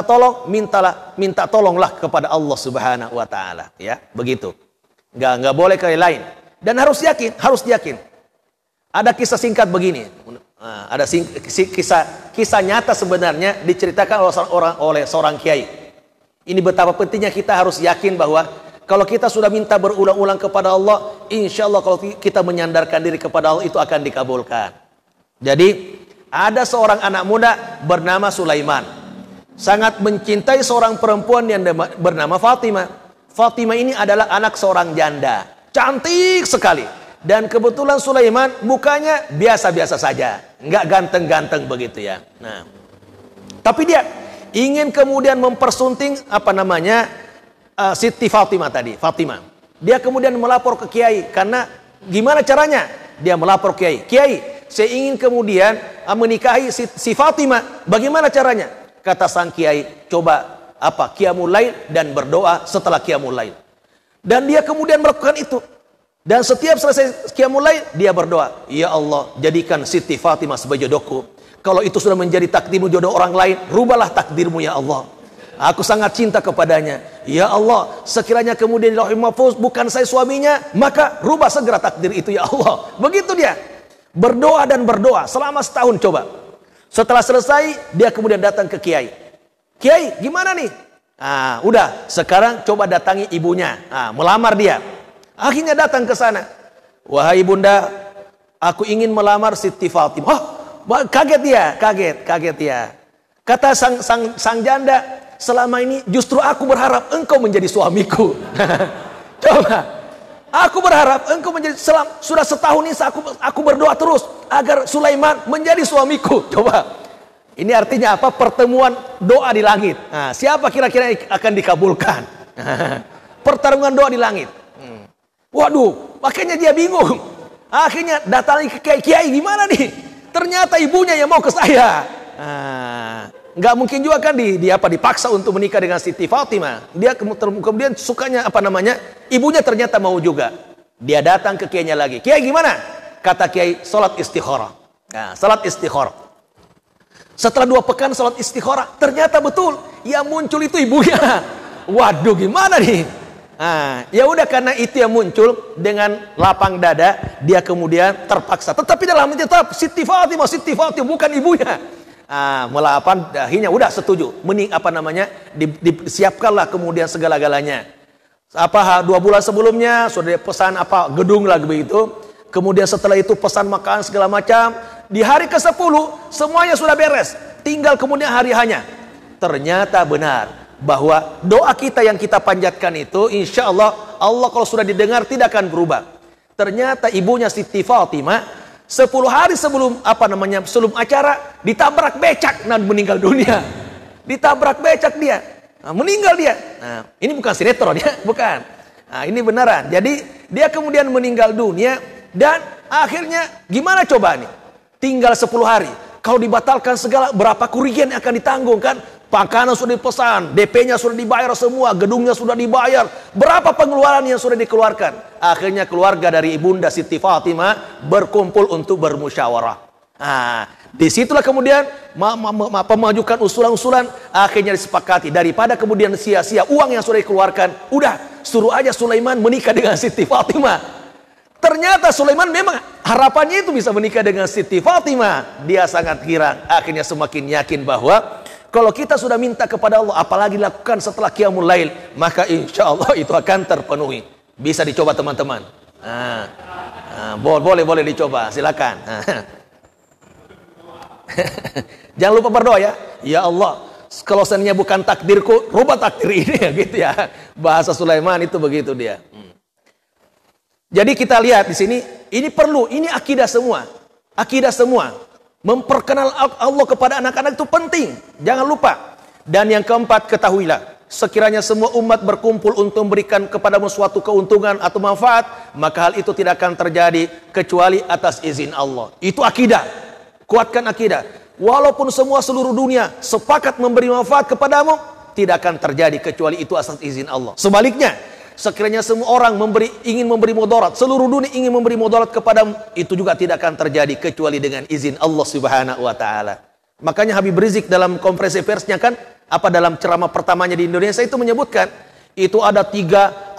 Speaker 1: tolonglah kepada Allah Subhanahu wa taala, ya, begitu. Enggak boleh ke lain. Dan harus yakin. Ada kisah singkat begini. Ada kisah nyata sebenarnya diceritakan oleh seorang kiai. Ini betapa pentingnya kita harus yakin bahwa kalau kita sudah minta berulang-ulang kepada Allah, insya Allah kalau kita menyandarkan diri kepada Allah itu akan dikabulkan. Jadi ada seorang anak muda bernama Sulaiman, sangat mencintai seorang perempuan yang bernama Fatimah. Fatimah ini adalah anak seorang janda, cantik sekali. Dan kebetulan Sulaiman mukanya biasa-biasa saja, nggak ganteng-ganteng begitu ya. Tapi dia ingin kemudian mempersunting Siti Fatimah tadi, Fatimah. Dia kemudian melapor ke kiai, karena gimana caranya? Dia melapor ke kiai, saya ingin kemudian menikahi si Fatimah. Bagaimana caranya? Kata sang kiai, coba qiyamul lail dan berdoa setelah qiyamul lail. Dan dia kemudian melakukan itu. Dan setiap selesai qiyamul lail, dia berdoa, ya Allah, jadikan Siti Fatimah sebagai jodohku. Kalau itu sudah menjadi takdirmu jodoh orang lain, rubahlah takdirmu ya Allah. Aku sangat cinta kepadanya. Ya Allah, sekiranya kemudian di Lauhul Mahfuz bukan saya suaminya, maka rubah segera takdir itu ya Allah. Begitu dia. Berdoa dan berdoa selama setahun coba. Setelah selesai, dia kemudian datang ke kiai. Kiai, gimana nih? Udah, sekarang coba datangi ibunya. Melamar dia. Akhirnya datang ke sana. Wahai bunda, aku ingin melamar Siti Fatimah. Kaget dia. Kata sang janda, selama ini justru aku berharap engkau menjadi suamiku. Coba, aku berharap engkau menjadi, sudah setahun ini aku berdoa terus agar Sulaiman menjadi suamiku. Coba, ini artinya apa? Pertemuan doa di langit. Siapa kira-kira akan dikabulkan? Pertarungan doa di langit. Waduh, makanya dia bingung. Akhirnya datangi ke kiai, gimana nih? Ternyata ibunya yang mau ke saya. Nggak mungkin juga kan dipaksa untuk menikah dengan Siti Fatimah. Dia kemudian sukanya ibunya ternyata mau juga. Dia datang ke kiainya lagi. Kiai gimana? Kata kiai, salat istikharah. Salat istikharah. Setelah 2 pekan salat istikharah, ternyata betul yang muncul itu ibunya. Waduh, gimana nih? Ya udah, karena itu yang muncul dengan lapang dada, dia kemudian terpaksa. Tetapi dalam tetap Siti Fatimah bukan ibunya. Akhirnya udah setuju. Disiapkanlah kemudian segala-galanya. 2 bulan sebelumnya sudah pesan gedung lagi begitu. Kemudian setelah itu pesan makan segala macam. Di hari ke-10 semuanya sudah beres. Tinggal kemudian hari hanya. Ternyata benar bahwa doa kita yang kita panjatkan itu, insya Allah kalau sudah didengar tidak akan berubah. Ternyata ibunya Siti Fatimah 10 hari sebelum sebelum acara ditabrak becak dan meninggal dunia. Ditabrak becak dia. Nah, meninggal dia. Nah, ini bukan sinetron ya, bukan. Nah, ini beneran. Jadi dia kemudian meninggal dunia dan akhirnya gimana coba nih? Tinggal 10 hari. Kalau dibatalkan segala, berapa kerugian yang akan ditanggung kan? Makanan sudah dipesan, DP-nya sudah dibayar semua, gedungnya sudah dibayar. Berapa pengeluaran yang sudah dikeluarkan? Akhirnya keluarga dari Ibunda Siti Fatimah berkumpul untuk bermusyawarah. Nah, disitulah kemudian memajukan usulan-usulan, akhirnya disepakati. Daripada kemudian sia-sia uang yang sudah dikeluarkan, udah suruh aja Sulaiman menikah dengan Siti Fatimah. Ternyata Sulaiman memang harapannya itu bisa menikah dengan Siti Fatimah. Dia sangat girang. Akhirnya semakin yakin bahwa kalau kita sudah minta kepada Allah, apalagi lakukan setelah qiyamul lail, maka insya Allah itu akan terpenuhi. Bisa dicoba teman-teman. Boleh dicoba, silakan. Jangan lupa berdoa ya. Ya Allah, kalau seandainya bukan takdirku, rubah takdir ini ya, gitu ya. Bahasa Sulaiman itu begitu dia. Jadi kita lihat di sini, ini perlu, ini akidah semua. Akidah semua. Memperkenal Allah kepada anak-anak itu penting. Jangan lupa. Dan yang keempat, ketahuilah. Sekiranya semua umat berkumpul untuk memberikan kepadamu suatu keuntungan atau manfaat, maka hal itu tidak akan terjadi kecuali atas izin Allah. Itu akidah. Kuatkan akidah. Walaupun semua seluruh dunia sepakat memberi manfaat kepadamu, tidak akan terjadi kecuali itu atas izin Allah. Sebaliknya, sekiranya semua orang ingin memberi mudarat, seluruh dunia ingin memberi mudarat kepadamu, itu juga tidak akan terjadi kecuali dengan izin Allah Subhanahu wa taala. Makanya Habib Rizik dalam konferensi persnya kan, dalam ceramah pertamanya di Indonesia itu menyebutkan, itu ada 3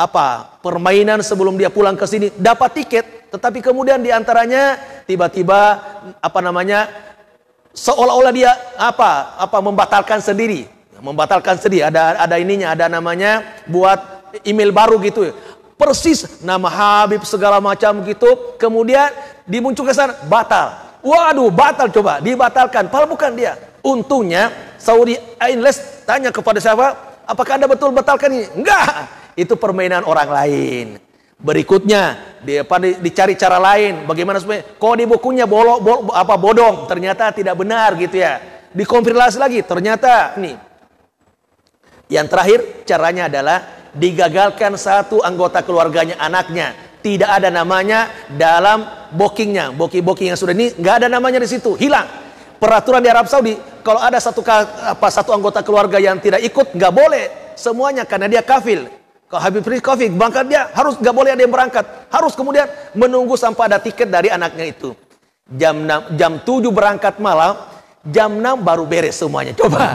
Speaker 1: permainan sebelum dia pulang ke sini, dapat tiket, tetapi kemudian diantaranya tiba-tiba seolah-olah dia membatalkan sendiri, ada ininya, ada namanya buat email baru gitu, persis nama Habib segala macam gitu, kemudian dimunculkan sana, batal. Waduh, batal, coba dibatalkan, padahal bukan dia. Untungnya Saudi Airlines tanya kepada siapa, apakah Anda betul batalkan ini? Enggak, itu permainan orang lain. Berikutnya dicari cara lain, bagaimana supaya kok di bukunya bodong, ternyata tidak benar gitu ya. Dikonfirmasi lagi, ternyata nih. Yang terakhir caranya adalah digagalkan satu anggota keluarganya, anaknya, tidak ada namanya dalam bookingnya, booking yang sudah ini nggak ada namanya di situ, hilang. Peraturan di Arab Saudi, kalau ada satu anggota keluarga yang tidak ikut, nggak boleh semuanya karena dia kafil. Kalau Habib Rizik kafil, berangkat dia harus nggak boleh ada yang berangkat, harus kemudian menunggu sampai ada tiket dari anaknya itu. Jam 7 berangkat malam, jam 6 baru beres semuanya. Coba.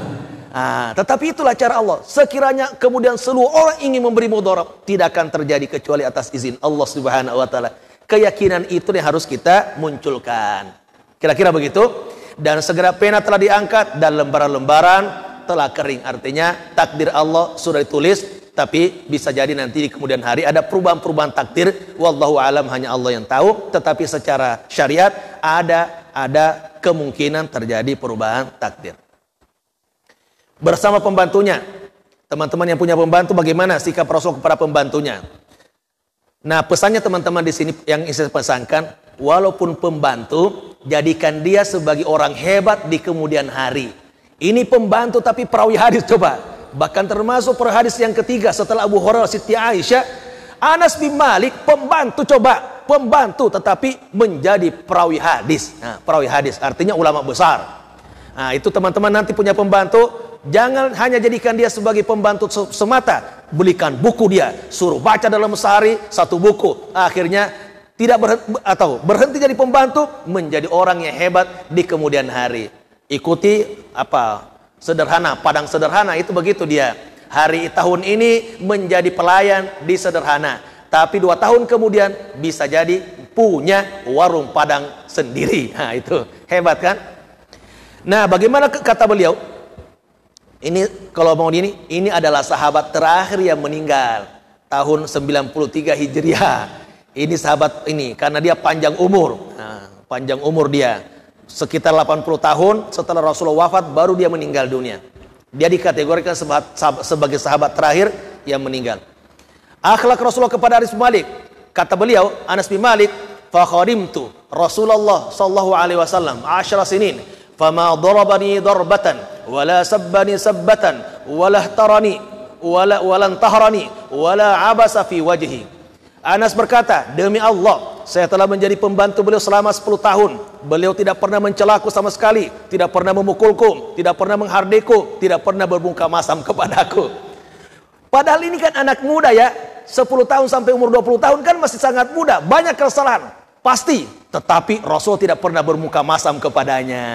Speaker 1: Tetapi itulah cara Allah. Sekiranya kemudian seluruh orang ingin memberi mudarat, tidak akan terjadi kecuali atas izin Allah Subhanahu wa taala. Keyakinan itu yang harus kita munculkan. Kira-kira begitu. Dan segera pena telah diangkat dan lembaran-lembaran telah kering. Artinya takdir Allah sudah ditulis, tapi bisa jadi nanti di kemudian hari ada perubahan-perubahan takdir. Wallahu alam, hanya Allah yang tahu. Tetapi secara syariat ada kemungkinan terjadi perubahan takdir. Bersama pembantunya, teman-teman yang punya pembantu, bagaimana sikap Rasul kepada pembantunya? Nah, pesannya teman-teman di sini yang saya pesankan, walaupun pembantu, jadikan dia sebagai orang hebat di kemudian hari. Ini pembantu tapi perawi hadis, coba. Bahkan termasuk perawi hadis yang ketiga setelah Abu Hurairah, Siti Aisyah, Anas bin Malik, pembantu, coba, pembantu tetapi menjadi perawi hadis. Nah, perawi hadis artinya ulama besar. Nah, itu teman-teman nanti punya pembantu, jangan hanya jadikan dia sebagai pembantu semata. Belikan buku dia, suruh baca dalam sehari 1 buku. Akhirnya tidak berhenti jadi pembantu, menjadi orang yang hebat di kemudian hari. Ikuti sederhana, padang sederhana itu begitu dia. Hari tahun ini menjadi pelayan di sederhana, tapi 2 tahun kemudian bisa jadi punya warung padang sendiri. Nah, itu hebat kan? Nah, bagaimana kata beliau? Ini kalau mau ini adalah sahabat terakhir yang meninggal tahun 93 Hijriah. Ini sahabat ini karena dia panjang umur. Nah, panjang umur dia. Sekitar 80 tahun setelah Rasulullah wafat baru dia meninggal dunia. Dia dikategorikan sebagai sahabat terakhir yang meninggal. Akhlak Rasulullah kepada Anas bin Malik. Kata beliau, Anas bin Malik, fa khadimtu Rasulullah sallallahu alaihi wasallam 10 sinin. Fama darabani darbatan wala sabbani sabbatan, wala ihtarani, wala antahrani, wala abasa fi wajhi. Anas berkata, demi Allah, saya telah menjadi pembantu beliau selama 10 tahun. Beliau tidak pernah mencelaku sama sekali, tidak pernah memukulku, tidak pernah menghardikku, tidak pernah bermuka masam kepadaku. Padahal ini kan anak muda ya, 10 tahun sampai umur 20 tahun kan masih sangat muda, banyak kesalahan, pasti. Tetapi Rasul tidak pernah bermuka masam kepadanya.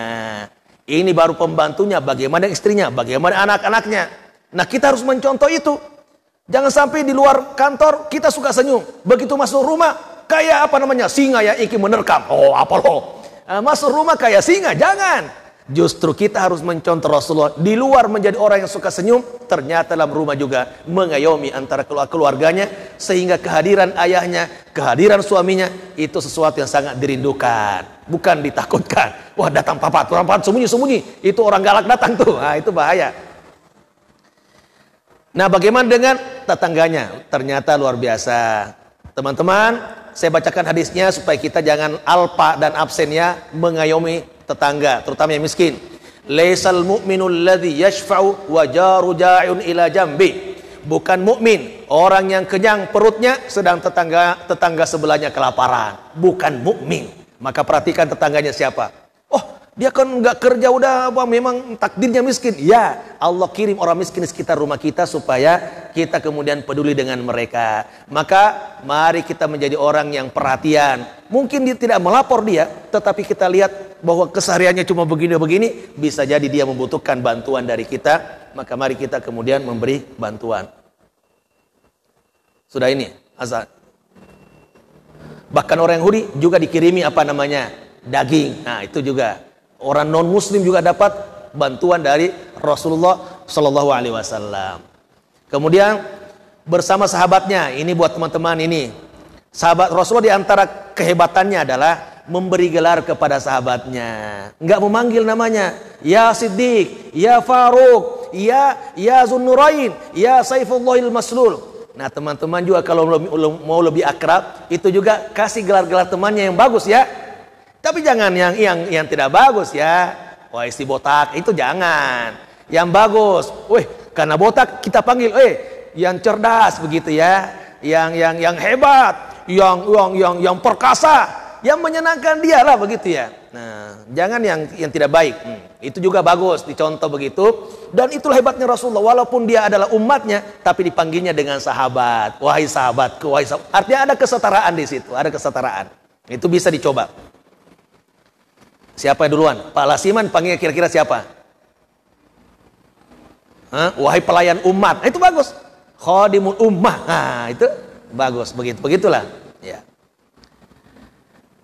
Speaker 1: Ini baru pembantunya, bagaimana istrinya, bagaimana anak-anaknya. Nah kita harus mencontoh itu. Jangan sampai di luar kantor kita suka senyum, begitu masuk rumah kayak apa namanya, singa ya iki menerkam. Oh apa loh, masuk rumah kayak singa, jangan. Justru kita harus mencontoh Rasulullah. Di luar menjadi orang yang suka senyum, ternyata dalam rumah juga mengayomi antara keluarganya, sehingga kehadiran ayahnya, kehadiran suaminya itu sesuatu yang sangat dirindukan, bukan ditakutkan. Wah datang papa, sembunyi-sembunyi, itu orang galak datang tuh, nah itu bahaya. Nah bagaimana dengan tetangganya? Ternyata luar biasa. Teman-teman, saya bacakan hadisnya supaya kita jangan alpa dan absennya mengayomi tetangga, terutama yang miskin. Laisal mu'minul ladzi yashfa'u wa jaru ja'un ila jambi. Bukan mukmin orang yang kenyang perutnya sedang tetangga sebelahnya kelaparan. Bukan mukmin. Maka perhatikan tetangganya siapa. Oh, dia kan nggak kerja udah apa, memang takdirnya miskin. Ya, Allah kirim orang miskin di sekitar rumah kita supaya kita kemudian peduli dengan mereka. Maka mari kita menjadi orang yang perhatian. Mungkin dia tidak melapor dia, tetapi kita lihat bahwa kesehariannya cuma begini-begini, bisa jadi dia membutuhkan bantuan dari kita, maka mari kita kemudian memberi bantuan. Sudah ini azan. Bahkan orang Yahudi juga dikirimi apa namanya, daging. Nah itu juga orang non Muslim juga dapat bantuan dari Rasulullah Shallallahu Alaihi Wasallam. Kemudian bersama sahabatnya, ini buat teman-teman ini, sahabat Rasulullah diantara kehebatannya adalah memberi gelar kepada sahabatnya, nggak memanggil namanya, ya Siddiq, ya Faruq, ya Zunnurain, ya Saifullahil Maslul. Nah teman-teman juga kalau mau lebih akrab, itu juga kasih gelar-gelar temannya yang bagus ya. Tapi jangan yang tidak bagus ya. Wah si botak itu jangan. Yang bagus, karena botak kita panggil, yang cerdas begitu ya, yang hebat, yang perkasa. Yang menyenangkan dia lah begitu ya. Nah, jangan yang tidak baik. Itu juga bagus, dicontoh begitu. Dan itulah hebatnya Rasulullah. Walaupun dia adalah umatnya, tapi dipanggilnya dengan sahabat. Wahai sahabatku, wahai sahabat. Artinya ada kesetaraan di situ, ada kesetaraan. Itu bisa dicoba. Siapa yang duluan? Pak Lasiman panggilnya kira-kira siapa? Wahai pelayan umat. Itu bagus. Khadimul ummah. Nah, itu bagus. Begitulah. Ya.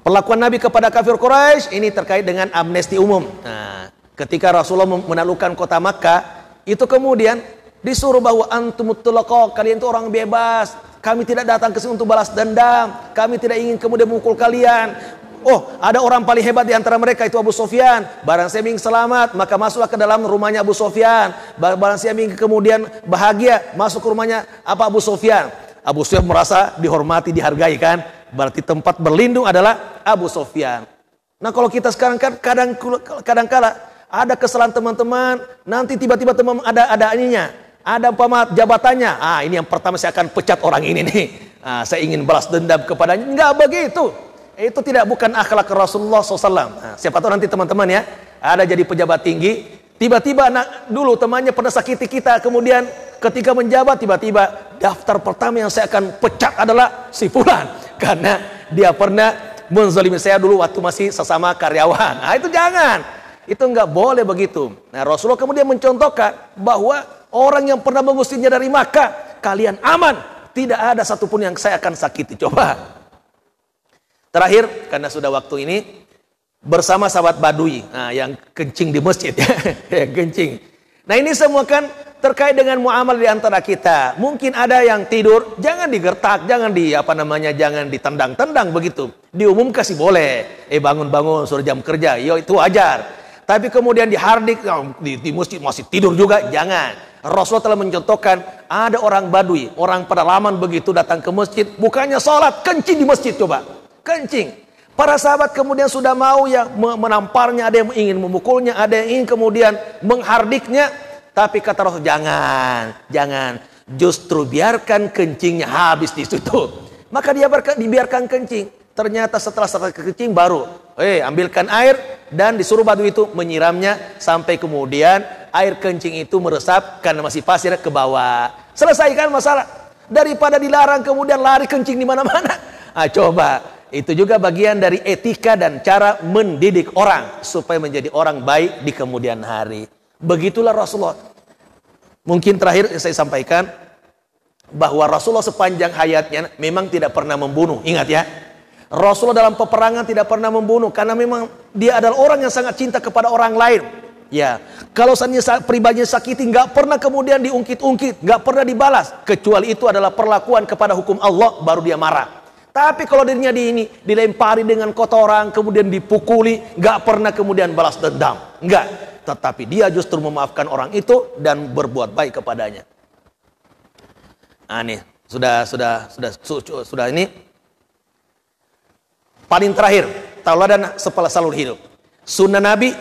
Speaker 1: Perlakuan Nabi kepada kafir Quraisy ini terkait dengan amnesti umum. Nah, ketika Rasulullah menaklukkan kota Makkah, itu kemudian disuruh bahwa antumut tulaqa, kalian itu orang bebas. Kami tidak datang ke sini untuk balas dendam. Kami tidak ingin kemudian memukul kalian. Oh, ada orang paling hebat di antara mereka itu Abu Sufyan. Barang siapa ingin selamat, maka masuklah ke dalam rumahnya Abu Sufyan. Barang siapa ingin kemudian bahagia, masuk ke rumahnya Abu Sufyan. Abu Sufyan merasa dihormati, dihargai kan? Berarti tempat berlindung adalah Abu Sufyan. Nah kalau kita sekarang kan kadang-kala ada kesalahan teman-teman, nanti tiba-tiba teman ada ininya, ada umpama jabatannya. Ini yang pertama saya akan pecat orang ini nih. Saya ingin balas dendam kepadanya. Enggak begitu. Itu bukan akhlak Rasulullah SAW. Siapa tahu nanti teman-teman ya, ada jadi pejabat tinggi, tiba-tiba dulu temannya pernah sakiti kita, kemudian ketika menjabat tiba-tiba daftar pertama yang saya akan pecat adalah si fulan. Karena dia pernah menzalimi saya dulu waktu masih sesama karyawan. Itu jangan. Itu enggak boleh begitu. Nah Rasulullah kemudian mencontohkan bahwa orang yang pernah mengusirnya dari Makkah, kalian aman. Tidak ada satupun yang saya akan sakiti. Coba. Terakhir, karena sudah waktu ini, bersama sahabat Badui. Nah, yang kencing di masjid. Yang kencing. Nah ini semua kan terkait dengan muamalah di antara kita. Mungkin ada yang tidur, jangan digertak, jangan jangan ditendang-tendang begitu. Diumum kasih boleh. Bangun-bangun sudah jam kerja, itu wajar. Tapi kemudian dihardik di masjid masih tidur juga, jangan. Rasulullah telah mencontohkan ada orang Badui, orang pedalaman begitu datang ke masjid, bukannya sholat, kencing di masjid coba. Kencing. Para sahabat kemudian sudah mau ya menamparnya, ada yang ingin memukulnya, ada yang ingin kemudian menghardiknya. Tapi kata Rasul, jangan. Justru biarkan kencingnya habis di situ. Maka dia dibiarkan kencing. Ternyata setelah kencing baru, ambilkan air dan disuruh batu itu menyiramnya sampai kemudian air kencing itu meresap karena masih pasir ke bawah. Selesaikan masalah. Daripada dilarang kemudian lari kencing di mana-mana. Coba. Itu juga bagian dari etika dan cara mendidik orang supaya menjadi orang baik di kemudian hari. Begitulah Rasulullah. Mungkin terakhir saya sampaikan bahwa Rasulullah sepanjang hayatnya memang tidak pernah membunuh. Ingat ya, Rasulullah dalam peperangan tidak pernah membunuh karena memang dia adalah orang yang sangat cinta kepada orang lain. Ya, kalau seandainya pribadinya sakiti, nggak pernah kemudian diungkit-ungkit, nggak pernah dibalas, kecuali itu adalah perlakuan kepada hukum Allah, baru dia marah. Tapi kalau dirinya dilempari dengan kotoran, kemudian dipukuli, nggak pernah kemudian balas dendam, nggak. Tetapi dia justru memaafkan orang itu dan berbuat baik kepadanya. Nih, sudah ini. Paling terakhir, tauladan salur hidup. Sunnah Nabi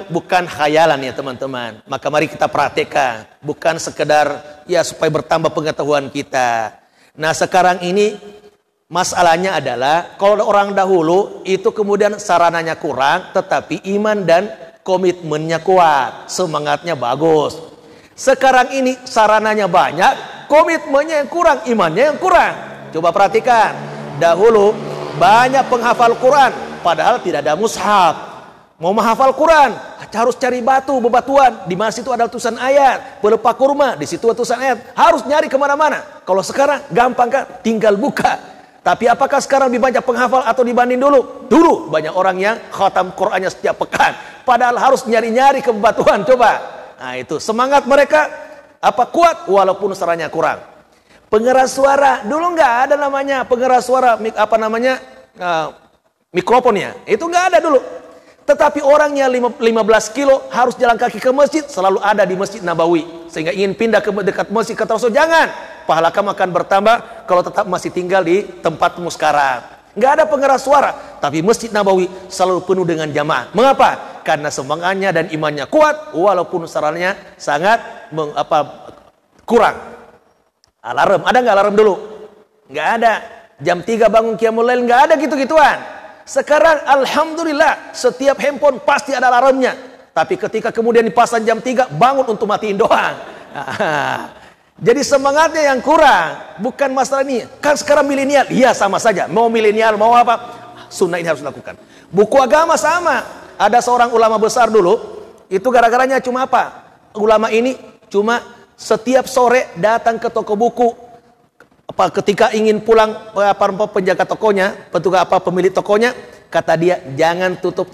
Speaker 1: bukan khayalan ya teman-teman. Maka mari kita praktekkan, bukan sekedar ya supaya bertambah pengetahuan kita. Nah sekarang ini masalahnya adalah kalau orang dahulu itu kemudian sarananya kurang, tetapi iman dan komitmennya kuat, semangatnya bagus. Sekarang ini sarananya banyak, komitmennya yang kurang, imannya yang kurang. Coba perhatikan, dahulu banyak penghafal Quran, padahal tidak ada mushaf. Mau menghafal Quran, harus cari bebatuan. Di mana situ ada tulisan ayat, pelepah kurma, di situ ada tulisan ayat. Harus nyari kemana-mana. Kalau sekarang gampang kan, tinggal buka. Tapi apakah sekarang lebih banyak penghafal atau dibanding dulu? Dulu banyak orang yang khatam Qurannya setiap pekan. Padahal harus nyari-nyari ke bebatuan. Coba. Nah itu semangat mereka kuat walaupun suaranya kurang. Pengeras suara dulu nggak ada namanya pengeras suara mikrofonnya. Itu nggak ada dulu. Tetapi orangnya 15 kilo harus jalan kaki ke masjid, selalu ada di Masjid Nabawi. Sehingga ingin pindah ke dekat masjid, kata Rasul, jangan. Pahala kamu akan bertambah kalau tetap masih tinggal di tempatmu sekarang. Nggak ada pengeras suara, tapi Masjid Nabawi selalu penuh dengan jamaah. Mengapa? Karena semangatnya dan imannya kuat, walaupun sarannya sangat kurang. Alarm, ada nggak alarm dulu? Nggak ada. Jam 3 bangun qiyamul lail, nggak ada gitu-gituan. Sekarang alhamdulillah setiap handphone pasti ada alarmnya. Tapi ketika kemudian dipasang jam 3 bangun untuk matiin doang. Jadi semangatnya yang kurang. Bukan masalah ini. Kan sekarang milenial, iya sama saja. Mau milenial mau apa, sunnah ini harus dilakukan. Buku agama sama. Ada seorang ulama besar dulu, itu gara-garanya cuma apa? Ulama ini cuma setiap sore datang ke toko buku. Ketika ingin pulang penjaga tokonya, pemilik tokonya, kata dia, jangan tutup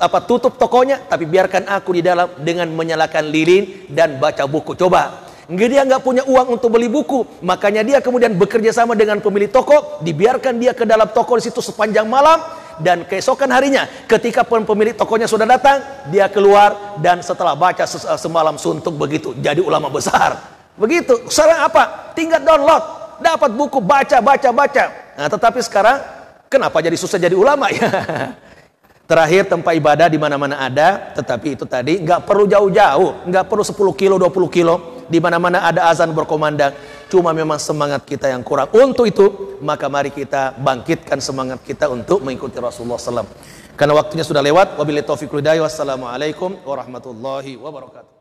Speaker 1: tokonya, tapi biarkan aku di dalam dengan menyalakan lilin dan baca buku. Coba, dia nggak punya uang untuk beli buku, makanya dia kemudian bekerja sama dengan pemilik toko, dibiarkan dia ke dalam toko di situ sepanjang malam, dan keesokan harinya, ketika pemilik tokonya sudah datang, dia keluar dan setelah baca semalam suntuk begitu, jadi ulama besar. Begitu. Sekarang apa? Tinggal download. Dapat buku, baca. Nah, tetapi sekarang kenapa jadi susah jadi ulama ya? Terakhir, tempat ibadah di mana-mana ada, tetapi itu tadi nggak perlu jauh-jauh, nggak perlu 10 kilo, 20 kilo, di mana-mana ada azan berkumandang. Cuma memang semangat kita yang kurang. Untuk itu, maka mari kita bangkitkan semangat kita untuk mengikuti Rasulullah SAW. Karena waktunya sudah lewat. Wabillahi taufiq wal hidayah. Wassalamualaikum warahmatullahi wabarakatuh.